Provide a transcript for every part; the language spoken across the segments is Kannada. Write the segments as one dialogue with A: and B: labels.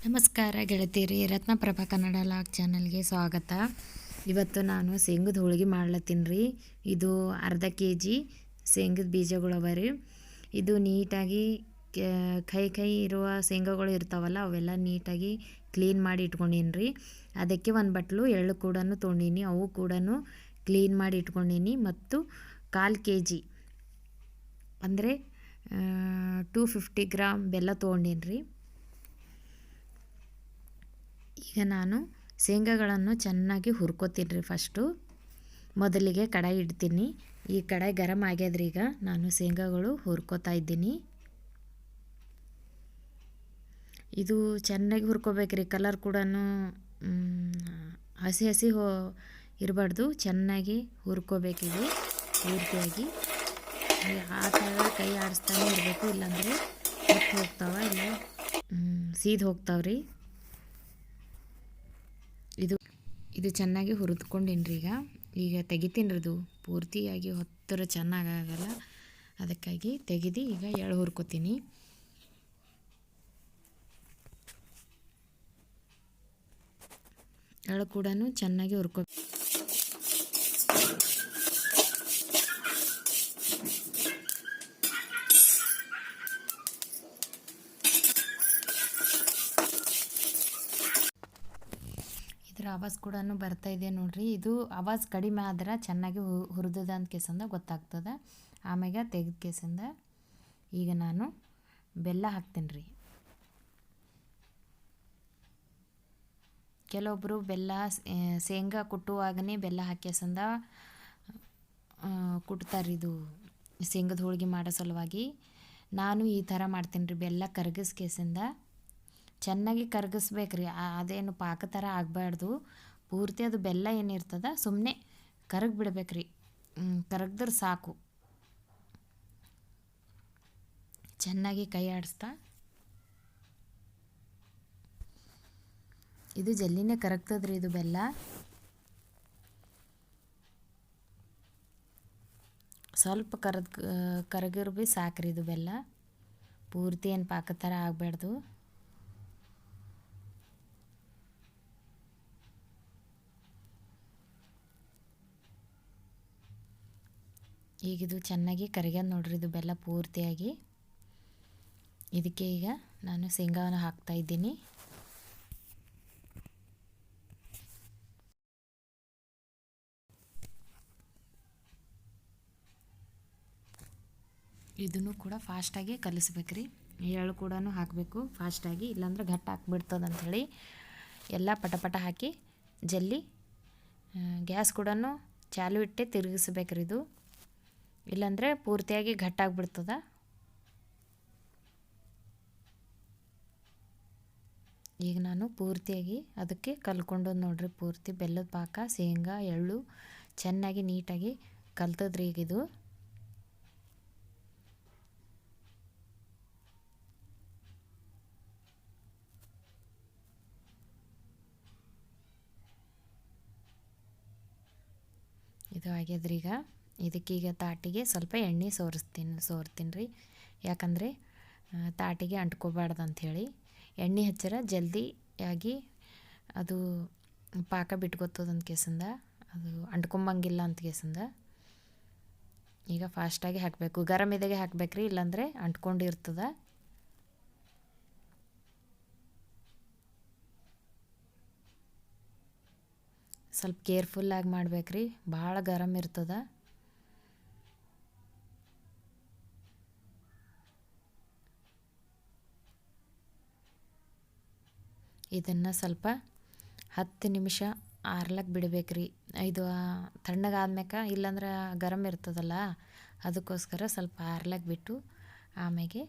A: ನಮಸ್ಕಾರ ಗೆಳತಿಯರಿ, ರತ್ನಪ್ರಭಾ ಕನ್ನಡ ಲಾಗ್ ಚಾನಲ್ಗೆ ಸ್ವಾಗತ. ಇವತ್ತು ನಾನು ಶೇಂಗದ ಹೋಳಿಗೆ ಮಾಡ್ಲತ್ತೀನಿ ರೀ. ಇದು ಅರ್ಧ ಕೆ.ಜಿ ಶೇಂಗದ ಬೀಜಗಳು ಅವ ರೀ. ಇದು ನೀಟಾಗಿ ಕೈ ಇರುವ ಶೇಂಗಾಗಳು ಇರ್ತಾವಲ್ಲ, ಅವೆಲ್ಲ ನೀಟಾಗಿ ಕ್ಲೀನ್ ಮಾಡಿ ಇಟ್ಕೊಂಡೀನಿ ರೀ. ಅದಕ್ಕೆ ಒಂದು ಬಟ್ಲು ಎಳ್ಳು ಕೂಡ ತೊಗೊಂಡೀನಿ, ಅವು ಕೂಡ ಕ್ಲೀನ್ ಮಾಡಿ ಇಟ್ಕೊಂಡೀನಿ. ಮತ್ತು 1/4 ಕೆ.ಜಿ ಅಂದರೆ 250 ಗ್ರಾಮ್ ಬೆಲ್ಲ ತೊಗೊಂಡೀನಿ ರೀ. ಈಗ ನಾನು ಶೇಂಗಾಗಳನ್ನು ಚೆನ್ನಾಗಿ ಹುರ್ಕೋತೀನಿ ರೀ. ಮೊದಲಿಗೆ ಕಡಾಯಿ ಇಡ್ತೀನಿ. ಈ ಕಡಾಯಿ ಗರಮ್ ಆಗ್ಯದ್ರಿ. ಈಗ ನಾನು ಶೇಂಗಾಗಳು ಹುರ್ಕೋತಾ ಇದ್ದೀನಿ. ಇದು ಚೆನ್ನಾಗಿ ಹುರ್ಕೋಬೇಕ್ರಿ. ಕಲರ್ ಕೂಡ ಹಸಿ ಇರಬಾರ್ದು, ಚೆನ್ನಾಗಿ ಹುರ್ಕೋಬೇಕಿದು ಪೂರ್ತಿಯಾಗಿ. ಆ ಥರ ಕೈ ಆಡಿಸ್ತಾನೆ ಇರಬೇಕು, ಇಲ್ಲಾಂದರೆ ಹೊತ್ತು ಹೋಗ್ತಾವ, ಇಲ್ಲ ಸೀದ್ ಹೋಗ್ತಾವ್ರಿ. ಇದು ಚೆನ್ನಾಗಿ ಹುರಿದ್ಕೊಂಡೀನಿ ರೀ. ಈಗ ತೆಗಿತೀನಿ ರೀ. ಇದು ಪೂರ್ತಿಯಾಗಿ ಹೊತ್ತರ ಚೆನ್ನಾಗಾಗಲ್ಲ, ಅದಕ್ಕಾಗಿ ತೆಗೆದು ಈಗ ಎಳ್ಳು ಹುರ್ಕೋತೀನಿ. ಎಳ್ಳು ಕೂಡ ಚೆನ್ನಾಗಿ ಹುರ್ಕೋ. ಇದರ ಆವಾಜ್ ಕೂಡ ಬರ್ತಾ ಇದೆ ನೋಡ್ರಿ. ಇದು ಆವಾಜ್ ಕಡಿಮೆ ಆದ್ರೆ ಚೆನ್ನಾಗಿ ಹುರಿದದ ಅಂತ ಕೇಸಂದ ಗೊತ್ತಾಗ್ತದೆ. ಆಮ್ಯಾಗ ತೆಗೆದ ಕೇಸಂದ ಈಗ ನಾನು ಬೆಲ್ಲ ಹಾಕ್ತೀನಿ ರೀ. ಕೆಲವೊಬ್ಬರು ಬೆಲ್ಲ ಶೇಂಗಾ ಕುಟ್ಟುವಾಗನೇ ಬೆಲ್ಲ ಹಾಕ್ಯಸಂದ ಕುಟ್ತಾರೆ. ಇದು ಶೇಂಗದ ಹೋಳಿಗೆ ಮಾಡೋ ಸಲುವಾಗಿ ನಾನು ಈ ಥರ ಮಾಡ್ತೀನಿ ರೀ. ಬೆಲ್ಲ ಕರಗಿಸ್ಕೇಸಿಂದ ಚೆನ್ನಾಗಿ ಕರಗಿಸ್ಬೇಕ್ರಿ. ಅದೇನು ಪಾಕ ಥರ ಆಗಬಾರ್ದು. ಪೂರ್ತಿ ಅದು ಬೆಲ್ಲ ಏನಿರ್ತದ ಸುಮ್ಮನೆ ಕರಗಿ ಬಿಡ್ಬೇಕ್ರಿ. ಕರಗಿದ್ರೆ ಸಾಕು. ಚೆನ್ನಾಗಿ ಕೈ ಆಡಿಸ್ತಾ ಇದು ಜಲ್ಲಿನೇ ಕರಗ್ತದ್ರಿ. ಇದು ಬೆಲ್ಲ ಸ್ವಲ್ಪ ಕರಗಿರ್ ಭೀ ಸಾಕ್ರಿ. ಇದು ಬೆಲ್ಲ ಪೂರ್ತಿ ಏನು ಪಾಕ ಥರ ಆಗಬಾರ್ದು. ಈಗಿದು ಚೆನ್ನಾಗಿ ಕರಗ್ಯದ ನೋಡ್ರಿ. ಇದು ಬೆಲ್ಲ ಪೂರ್ತಿಯಾಗಿ. ಇದಕ್ಕೆ ಈಗ ನಾನು ಶೇಂಗಾವನ್ನು ಹಾಕ್ತಾ ಇದ್ದೀನಿ. ಇದನ್ನು ಕೂಡ ಫಾಸ್ಟಾಗಿ ಕಲಿಸ್ಬೇಕ್ರಿ. ಎಳ್ಳು ಕೂಡ ಹಾಕಬೇಕು ಫಾಸ್ಟಾಗಿ, ಇಲ್ಲಾಂದ್ರೆ ಘಟ್ಟ ಹಾಕ್ಬಿಡ್ತದೆ ಅಂಥೇಳಿ ಎಲ್ಲ ಪಟ ಹಾಕಿ ಜಲ್ಲಿ. ಗ್ಯಾಸ್ ಕೂಡ ಚಾಲು ಇಟ್ಟೆ ತಿರುಗಿಸ್ಬೇಕ್ರಿ. ಇದು ಇಲ್ಲಾಂದರೆ ಪೂರ್ತಿಯಾಗಿ ಘಟ್ಟಾಗ್ಬಿಡ್ತದ. ಈಗ ನಾನು ಪೂರ್ತಿಯಾಗಿ ಅದಕ್ಕೆ ಕಲ್ಕೊಂಡು ನೋಡ್ರಿ. ಪೂರ್ತಿ ಬೆಲ್ಲದ ಪಾಕ, ಶೇಂಗಾ, ಎಳ್ಳು ಚೆನ್ನಾಗಿ ನೀಟಾಗಿ ಕಲ್ತದ್ರಿ. ಈಗ ಇದು ಆಗ್ಯದ್ರಿ. ಈಗ ಇದಕ್ಕೀಗ ತಾಟಿಗೆ ಸ್ವಲ್ಪ ಎಣ್ಣೆ ಸೋರ್ತೀನಿ ರೀ. ಯಾಕಂದರೆ ತಾಟಿಗೆ ಅಂಟ್ಕೋಬಾರ್ದು ಅಂಥೇಳಿ ಎಣ್ಣೆ ಹಚ್ಚರ ಜಲ್ದಿಯಾಗಿ ಅದು ಪಾಕ ಬಿಟ್ಕೋತದಂತ ಕೇಸಂದ, ಅದು ಅಂಟ್ಕೊಂಬಂಗಿಲ್ಲ ಅಂತ ಕೇಸಂದ ಈಗ ಫಾಸ್ಟಾಗಿ ಹಾಕಬೇಕು. ಗರಮ್ ಇದಾಗೆ ಹಾಕ್ಬೇಕ್ರಿ, ಇಲ್ಲಾಂದರೆ ಅಂಟ್ಕೊಂಡಿರ್ತದ. ಸ್ವಲ್ಪ ಕೇರ್ಫುಲ್ಲಾಗಿ ಮಾಡ್ಬೇಕ್ರಿ, ಭಾಳ ಗರಮ್ ಇರ್ತದ. ಇದನ್ನು ಸ್ವಲ್ಪ 10 ನಿಮಿಷ ಆರ್ಲಕ್ಕೆ ಬಿಡಬೇಕ್ರಿ. ಇದು ತಣ್ಣಗಾದ್ಮ್ಯಾಕ, ಇಲ್ಲಾಂದ್ರೆ ಗರಮ್ ಇರ್ತದಲ್ಲ, ಅದಕ್ಕೋಸ್ಕರ ಸ್ವಲ್ಪ ಆರ್ಲಕ್ಕೆ ಬಿಟ್ಟು ಆಮೇಲೆ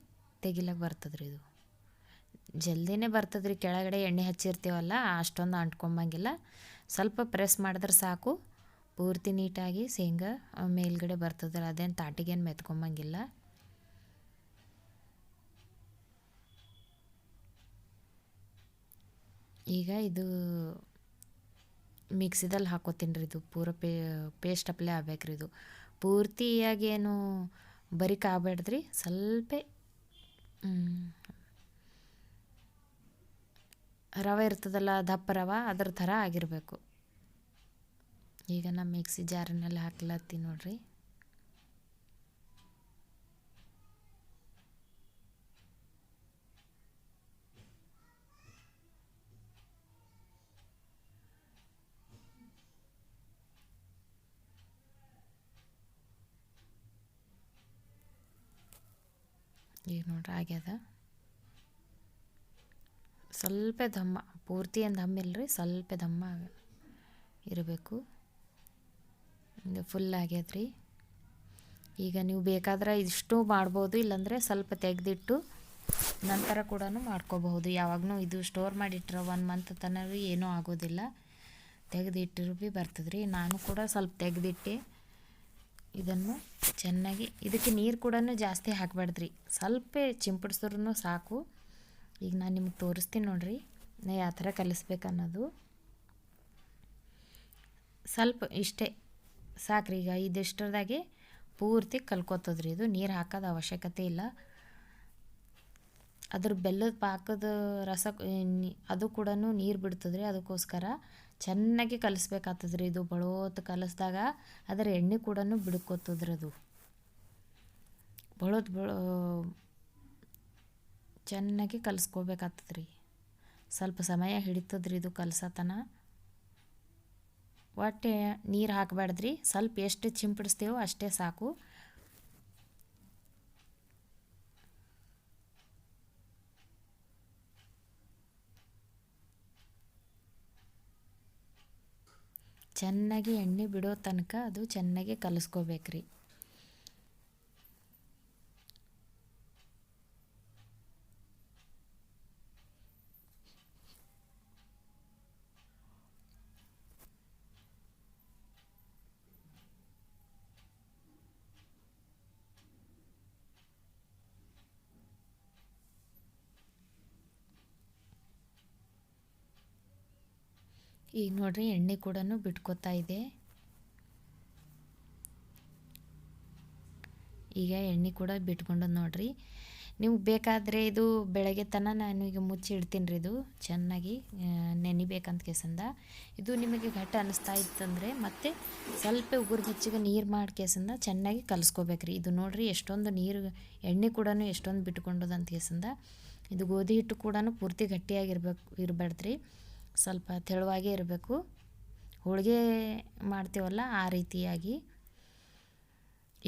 A: ತೆಗಿಲಕ್ಕೆ ಬರ್ತದ್ರಿ. ಇದು ಜಲ್ದಿನೇ ಬರ್ತದ್ರಿ. ಕೆಳಗಡೆ ಎಣ್ಣೆ ಹಚ್ಚಿರ್ತೀವಲ್ಲ, ಅಷ್ಟೊಂದು ಅಂಟ್ಕೊಂಬಂಗಿಲ್ಲ. ಸ್ವಲ್ಪ ಪ್ರೆಸ್ ಮಾಡಿದ್ರೆ ಸಾಕು, ಪೂರ್ತಿ ನೀಟಾಗಿ ಶೇಂಗಾ ಮೇಲ್ಗಡೆ ಬರ್ತದ್ರಿ. ಅದೇನು ತಾಟಿಗೇನು ಮೆತ್ಕೊಂಬಂಗಿಲ್ಲ. ಈಗ ಇದು ಮಿಕ್ಸಿದಲ್ಲಿ ಹಾಕೋತೀನಿ ರೀ. ಇದು ಪೂರ ಪೇಸ್ಟ್ ಅಪ್ಲೈ ಆಗ್ಬೇಕ್ರಿ. ಇದು ಪೂರ್ತಿಯಾಗಿ ಏನು ಬರಿಕ್ ಆಗ್ಬೇಡ್ದ್ರಿ. ಸ್ವಲ್ಪ ರವೆ ಇರ್ತದಲ್ಲ ದಪ್ಪ ರವೆ ಅದ್ರ ಥರ ಆಗಿರಬೇಕು. ಈಗ ನಮ್ಮ ಮಿಕ್ಸಿ ಜಾರಿನಲ್ಲಿ ಹಾಕ್ಲತ್ತೀನಿ ನೋಡ್ರಿ. ಈಗ ನೋಡ್ರಿ ಆಗ್ಯದ. ಸ್ವಲ್ಪ ದಮ್ಮ, ಪೂರ್ತಿ ಏನು ದಮ್ಮ ಇಲ್ಲರಿ, ಸ್ವಲ್ಪ ದಮ್ಮ ಇರಬೇಕು. ಇದು ಫುಲ್ ಆಗ್ಯದ್ರಿ. ಈಗ ನೀವು ಬೇಕಾದ್ರೆ ಇಷ್ಟು ಮಾಡ್ಬೋದು, ಇಲ್ಲಾಂದರೆ ಸ್ವಲ್ಪ ತೆಗೆದಿಟ್ಟು ನಂತರ ಕೂಡ ಮಾಡ್ಕೋಬಹುದು. ಯಾವಾಗೂ ಇದು ಸ್ಟೋರ್ ಮಾಡಿಟ್ರೆ 1 ಮಂತ್ ತನಕ ಏನೂ ಆಗೋದಿಲ್ಲ. ತೆಗೆದಿಟ್ಟರು ಭೀ ಬರ್ತದ್ರಿ. ನಾನು ಕೂಡ ಸ್ವಲ್ಪ ತೆಗೆದಿಟ್ಟೆ. ಇದನ್ನು ಚೆನ್ನಾಗಿ, ಇದಕ್ಕೆ ನೀರು ಕೂಡ ಜಾಸ್ತಿ ಹಾಕಬಾರ್ದ್ರಿ, ಸ್ವಲ್ಪ ಚಿಂಪಡಿಸಿದ್ರೂ ಸಾಕು. ಈಗ ನಾನು ನಿಮ್ಗೆ ತೋರಿಸ್ತೀನಿ ನೋಡ್ರಿ ನಾ ಯಾವ ಥರ ಕಲಿಸ್ಬೇಕು ಅನ್ನೋದು. ಸ್ವಲ್ಪ ಇಷ್ಟೇ ಸಾಕ್ರಿ. ಈಗ ಇದಿಷ್ಟರದಾಗೆ ಪೂರ್ತಿ ಕಲ್ಕೋತದ್ರಿ. ಇದು ನೀರು ಹಾಕೋದು ಅವಶ್ಯಕತೆ ಇಲ್ಲ. ಅದ್ರ ಬೆಲ್ಲದ ಪಾಕದ ರಸ ಅದು ಕೂಡ ನೀರು ಬಿಡ್ತದ್ರಿ. ಅದಕ್ಕೋಸ್ಕರ ಚೆನ್ನಾಗಿ ಕಲಿಸ್ಬೇಕಾಗ್ತದ್ರಿ. ಇದು ಬಳೋತ್ ಕಲಿಸ್ದಾಗ ಅದರ ಎಣ್ಣೆ ಕೂಡ ಬಿಡ್ಕೋತದ್ರಿ. ಅದು ಬಳೋದು ಚೆನ್ನಾಗಿ ಕಲಿಸ್ಕೋಬೇಕಾಗ್ತದ್ರಿ. ಸ್ವಲ್ಪ ಸಮಯ ಹಿಡಿತದ್ರಿ ಇದು ಕಲಸತನ. ಒಟ್ಟೆ ನೀರು ಹಾಕಬಾರ್ದ್ರಿ, ಸ್ವಲ್ಪ ಎಷ್ಟು ಚಿಂಪಡಿಸ್ತೇವೋ ಅಷ್ಟೇ ಸಾಕು. ಚೆನ್ನಾಗಿ ಎಣ್ಣೆ ಬಿಡೋ ತನಕ ಅದು ಚೆನ್ನಾಗಿ ಕಲಿಸ್ಕೋಬೇಕ್ರಿ. ಈಗ ನೋಡ್ರಿ ಎಣ್ಣೆ ಕೂಡ ಬಿಟ್ಕೋತಾ ಇದೆ. ಈಗ ಎಣ್ಣೆ ಕೂಡ ಬಿಟ್ಕೊಂಡದ್ದು ನೋಡ್ರಿ. ನಿಮ್ಗೆ ಬೇಕಾದರೆ ಇದು ಬೆಳಗ್ಗೆ ತನಕ ನಾನು ಈಗ ಮುಚ್ಚಿ ಇಡ್ತೀನಿ ರೀ. ಇದು ಚೆನ್ನಾಗಿ ನೆನಿಬೇಕಂತ ಕೇಸಂದ. ಇದು ನಿಮಗೆ ಗಟ್ಟಿ ಅನ್ನಿಸ್ತಾ ಇತ್ತಂದರೆ ಮತ್ತೆ ಸ್ವಲ್ಪ ಉಗುರು ಬೆಚ್ಚಗೆ ನೀರು ಮಾಡಿ ಕೇಸಂದ ಚೆನ್ನಾಗಿ ಕಲಿಸ್ಕೋಬೇಕ್ರಿ. ಇದು ನೋಡ್ರಿ ಎಷ್ಟೊಂದು ನೀರು, ಎಣ್ಣೆ ಕೂಡ ಎಷ್ಟೊಂದು ಬಿಟ್ಕೊಂಡದ ಅಂತ ಕೇಸಂದ. ಇದು ಗೋಧಿ ಹಿಟ್ಟು ಕೂಡ ಪೂರ್ತಿ ಇರಬಾರ್ದ್ರಿ, ಸ್ವಲ್ಪ ತೆಳುವಾಗೇ ಇರಬೇಕು. ಹೋಳಿಗೆ ಮಾಡ್ತೀವಲ್ಲ ಆ ರೀತಿಯಾಗಿ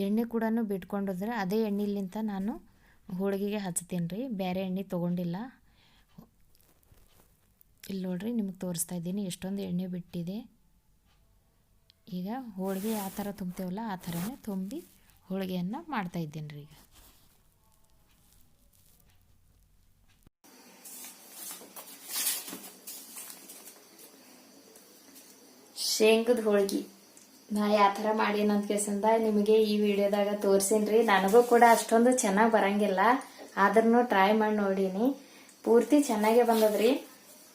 A: ಎಣ್ಣೆ ಕೂಡ ಬಿಟ್ಕೊಂಡೋದ್ರೆ ಅದೇ ಎಣ್ಣೆಲಿಂತ ನಾನು ಹೋಳಿಗೆಗೆ ಹಚ್ತೀನಿ ರೀ. ಬೇರೆ ಎಣ್ಣೆ ತೊಗೊಂಡಿಲ್ಲ. ಇಲ್ಲಿ ನೋಡ್ರಿ ನಿಮಗೆ ತೋರಿಸ್ತಾ ಇದ್ದೀನಿ ಎಷ್ಟೊಂದು ಎಣ್ಣೆ ಬಿಟ್ಟಿದೆ. ಈಗ ಹೋಳಿಗೆ ಯಾವ ಥರ ತುಂಬ್ತೇವಲ್ಲ ಆ ಥರನೇ ತುಂಬಿ ಹೋಳಿಗೆಯನ್ನು ಮಾಡ್ತಾಯಿದ್ದೀನಿ ರೀ. ಈಗ ಶೇಂಗದ ಹೋಳಿಗೆ ನಾ ಯಾವ ಥರ ಮಾಡೀನಂತ ಕೇಸಂದ ನಿಮಗೆ ಈ ವಿಡಿಯೋದಾಗ ತೋರಿಸೀನಿ ರೀ. ನನಗೂ ಕೂಡ ಅಷ್ಟೊಂದು ಚೆನ್ನಾಗಿ ಬರಂಗಿಲ್ಲ, ಆದ್ರೂ ಟ್ರೈ ಮಾಡಿ ನೋಡೀನಿ. ಪೂರ್ತಿ ಚೆನ್ನಾಗೇ ಬಂದದ್ರಿ.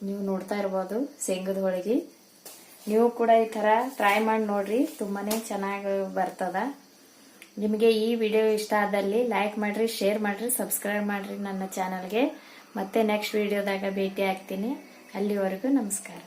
A: ನೀವು ನೋಡ್ತಾ ಇರ್ಬೋದು ಶೇಂಗದ ಹೋಳಿಗೆ. ನೀವು ಕೂಡ ಈ ಥರ ಟ್ರೈ ಮಾಡಿ ನೋಡ್ರಿ, ತುಂಬಾ ಚೆನ್ನಾಗಿ ಬರ್ತದ. ನಿಮಗೆ ಈ ವಿಡಿಯೋ ಇಷ್ಟ ಆದಲ್ಲಿ ಲೈಕ್ ಮಾಡಿರಿ, ಶೇರ್ ಮಾಡಿರಿ, ಸಬ್ಸ್ಕ್ರೈಬ್ ಮಾಡಿರಿ ನನ್ನ ಚಾನಲ್ಗೆ. ಮತ್ತೆ ನೆಕ್ಸ್ಟ್ ವಿಡಿಯೋದಾಗ ಭೇಟಿ ಆಗ್ತೀನಿ. ಅಲ್ಲಿವರೆಗೂ ನಮಸ್ಕಾರ.